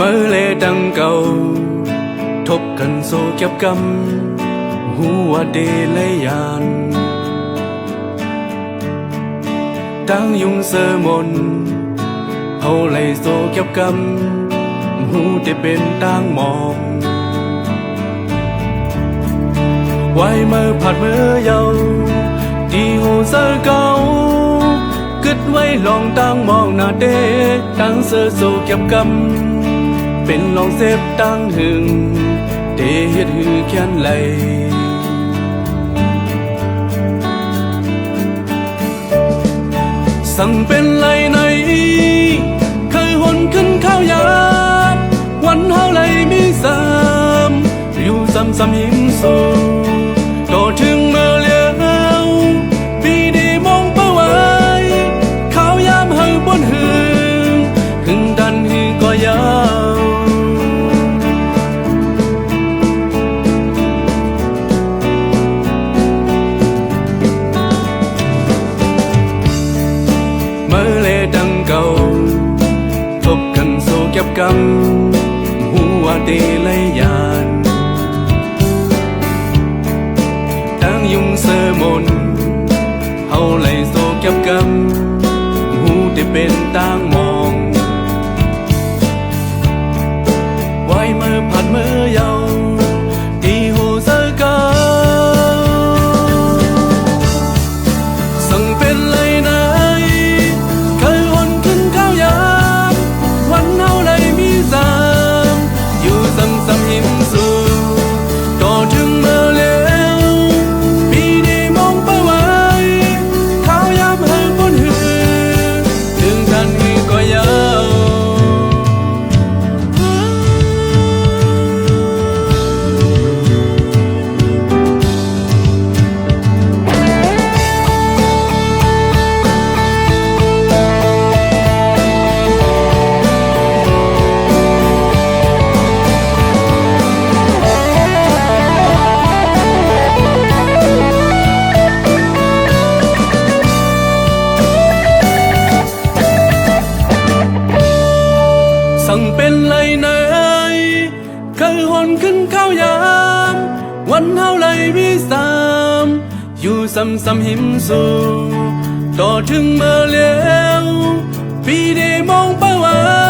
เมื่อเลดังเก่าทบกันโซเก็บกำหัวเดเลยยานตั้งยุงเสมนเฮาเลยโซเก็บกำหูได้เป็นตั้งมองไว้เมื่อผัดเมื่อเยาที่หูเสือเก่ากึดไว้ลองตั้งมองหน้าเดตั้งเสือโซเก็บกำเป็นลองเซฟตั้งหึงเดเฮ็ดหือแค้นไหลสั่งเป็นไรไหนเคยหนขึ้นข้าวยามวันเฮาไหลมีซ้ำอยู่ซ้ำหิมสูต่อถึงเมื่อเลี้ยวปีดีมองเป้าไว้ข้าวยามเฮาบนหึงหึงดันหือก็ยาวเมื่อเลดังเก่าทบกันโซเก็บกำหัวเดเลยยานตั้งยุงเสมนเฮาเลยโซเก็บกำหูได้เป็นตั้งมองไว้เมื่อผัดเมื่อเยาที่หูเสือเก่าสั่งเป็นไรไหนเคยหนขึ้นข้าวยามวันเฮาไหลมีซ้ำอยู่ซ้ำหิมสูต่อถึงเมื่อเลี้ยวปีนี้มองเป้าไว้ข้าวยามเฮาบนหือถึงทันหือก็ยาวสั่งเป็นไรไหนเคยหนขึ้นข้าวยามวันเฮาไหลมีซ้ำอยู่ซ้ำหิมสูต่อถึงเมื่อเลี้ยวปีได้มองเป้าไว้